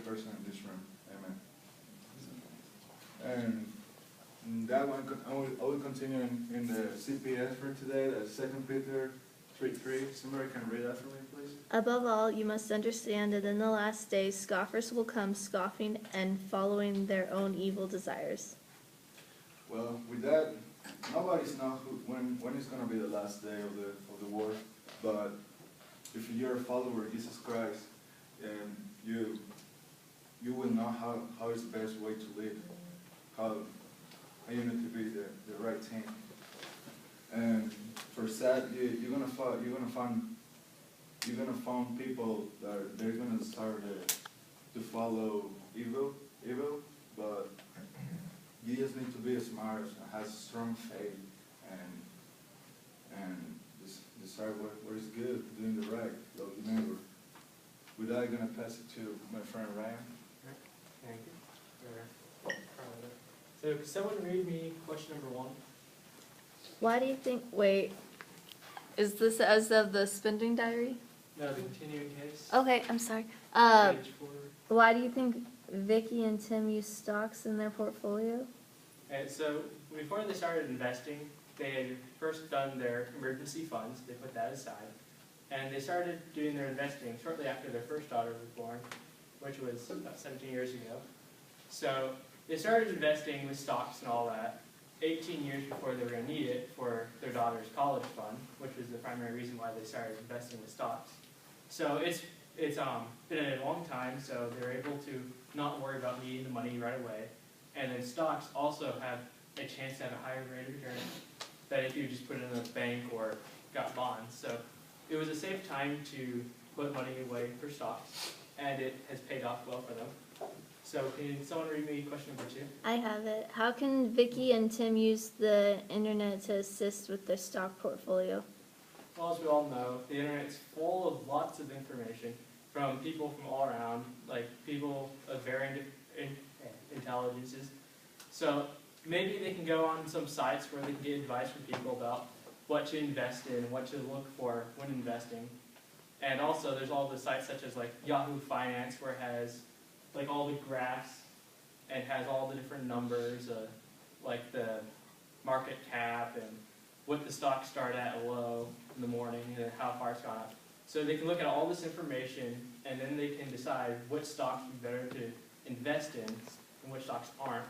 person in this room. Amen. And that one, I will continue in the CPS for today, that's 2 Peter 3:3. Somebody can read that for me, please? Above all, you must understand that in the last days scoffers will come, scoffing and following their own evil desires. Well, with that, nobody's know when is going to be the last day of the war, but if you're a follower of Jesus Christ, you will know how is the best way to live, how you need to be the right thing. And for that, you're gonna find people that they're gonna start to follow evil, but you just need to be smart and have strong faith and decide what is good, doing the right, love your neighbor. With that, I'm gonna pass it to my friend Ryan. Thank you. So could someone read me question number 1? Why do you think, wait, is this as of the spending diary? No, the continuing case. Okay, I'm sorry. Page 4. Why do you think Vicky and Tim use stocks in their portfolio? And so before they started investing, they had first done their emergency funds. They put that aside. And they started doing their investing shortly after their first daughter was born, which was about 17 years ago. So they started investing with stocks and all that 18 years before they were going to need it for their daughter's college fund, which was the primary reason why they started investing with stocks. So it's been a long time, so they're able to not worry about needing the money right away. And then stocks also have a chance to have a higher rate of return than if you just put it in a bank or got bonds. So it was a safe time to put money away for stocks, and it has paid off well for them. So can someone read me question number 2? I have it. How can Vicky and Tim use the internet to assist with their stock portfolio? Well, as we all know, the internet's full of lots of information from people from all around, like people of varying intelligences. So maybe they can go on some sites where they can get advice from people about what to invest in and what to look for when investing. And also there's all the sites such as like Yahoo Finance, where it has like all the graphs and has all the different numbers, like the market cap and what the stocks start at low in the morning and how far it's gone up. So they can look at all this information, and then they can decide which stocks would be better to invest in and which stocks aren't.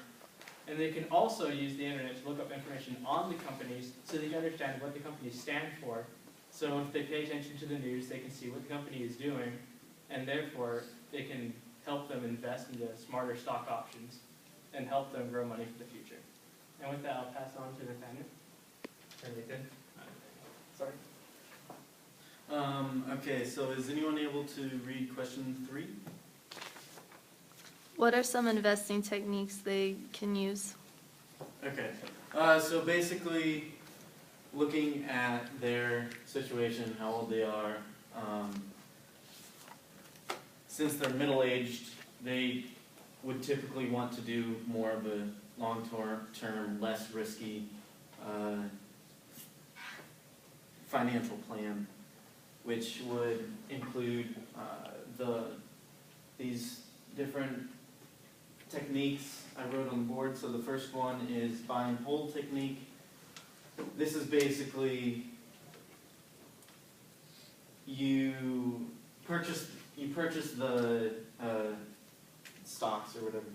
And they can also use the internet to look up information on the companies so they can understand what the companies stand for. So if they pay attention to the news, they can see what the company is doing, and therefore they can help them invest into smarter stock options and help them grow money for the future. And with that, I'll pass on to Nathaniel. Or Nathan. Sorry. Okay, so is anyone able to read question 3? What are some investing techniques they can use? Okay, so basically looking at their situation, how old they are, since they're middle-aged, they would typically want to do more of a long-term, less risky financial plan, which would include these different techniques I wrote on the board. So the first one is buy and hold technique. This is basically you purchase the stocks or whatever,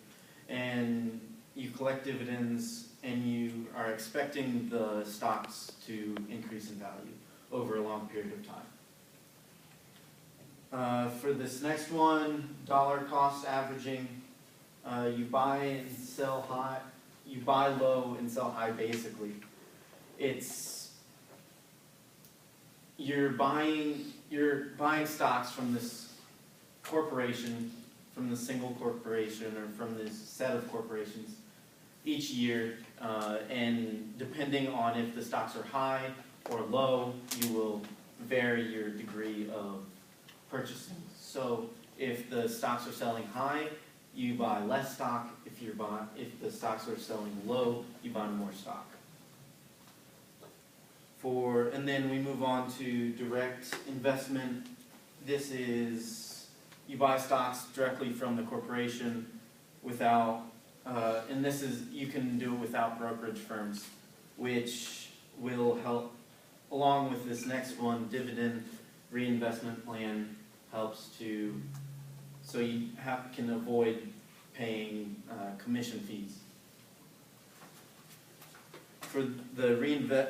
and you collect dividends, and you are expecting the stocks to increase in value over a long period of time. For this next one, dollar cost averaging, you buy and sell high, you buy low and sell high. Basically, you're buying stocks from this corporation, from the single corporation, or from this set of corporations each year, and depending on if the stocks are high or low, you will vary your degree of purchasing. So if the stocks are selling high, you buy less stock. If the stocks are selling low, you buy more stock. And then we move on to direct investment. This is you buy stocks directly from the corporation without, and this is, you can do it without brokerage firms, which will help, along with this next one, dividend reinvestment plan helps to, so you can avoid paying commission fees. For the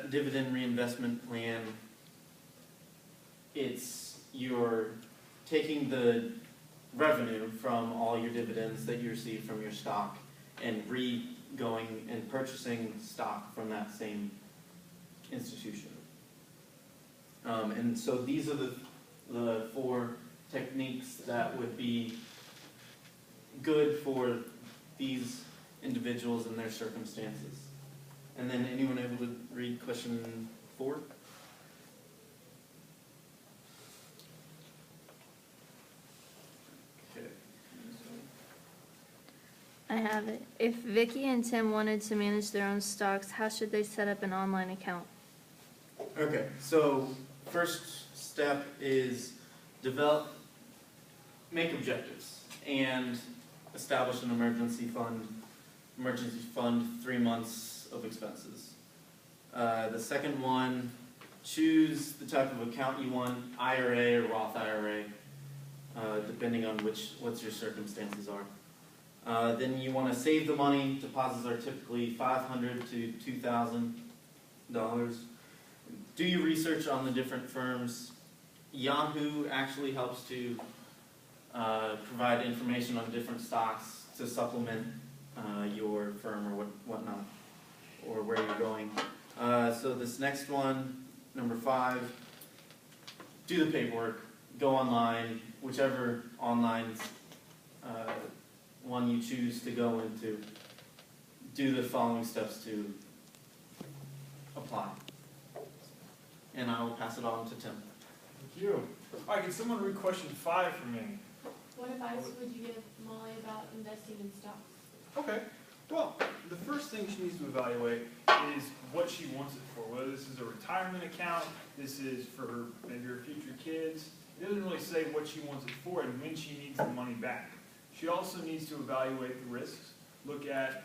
dividend reinvestment plan, you're taking the revenue from all your dividends that you receive from your stock and going and purchasing stock from that same institution. And so these are the 4 techniques that would be good for these individuals and their circumstances. And then anyone able to read question 4? Okay. I have it. If Vicky and Tim wanted to manage their own stocks, how should they set up an online account? Okay, so first step is make objectives and establish an emergency fund 3 months of expenses. The second one, choose the type of account you want, IRA or Roth IRA, depending on what your circumstances are. Then you want to save the money. Deposits are typically $500 to $2,000. Do your research on the different firms. Yahoo actually helps to provide information on different stocks to supplement your firm or whatnot, or where you're going. So this next one, number 5, do the paperwork. Go online, whichever online one you choose to go into. Do the following steps to apply. And I will pass it on to Tim. Thank you. All right, can someone read question 5 for me? What advice would you give Molly about investing in stocks? Okay. Well, the first thing she needs to evaluate is what she wants it for. Whether this is a retirement account, this is for her, maybe her future kids. It doesn't really say what she wants it for and when she needs the money back. She also needs to evaluate the risks, look at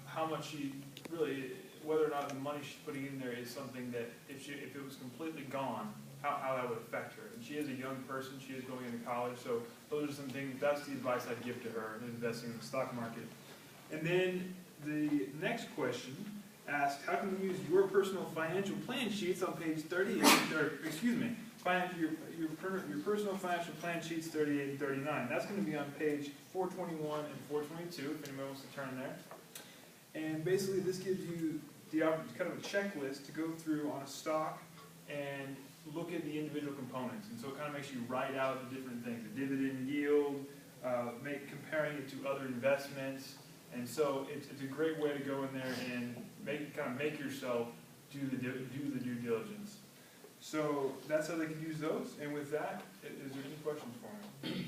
how much she really, whether or not the money she's putting in there is something that if it was completely gone, how that would affect her. And she is a young person, she is going into college, so those are some things, that's the advice I'd give to her in investing in the stock market. And then the next question asks, how can you use your personal financial plan sheets on page 38, or excuse me, your personal financial plan sheets 38 and 39. That's going to be on page 421 and 422, if anybody wants to turn there. And basically this gives you the kind of a checklist to go through on a stock and look at the individual components. And so it kind of makes you write out the different things, the dividend yield, comparing it to other investments. And so it's a great way to go in there and make yourself do the due diligence. So that's how they can use those. And with that, is there any questions for me?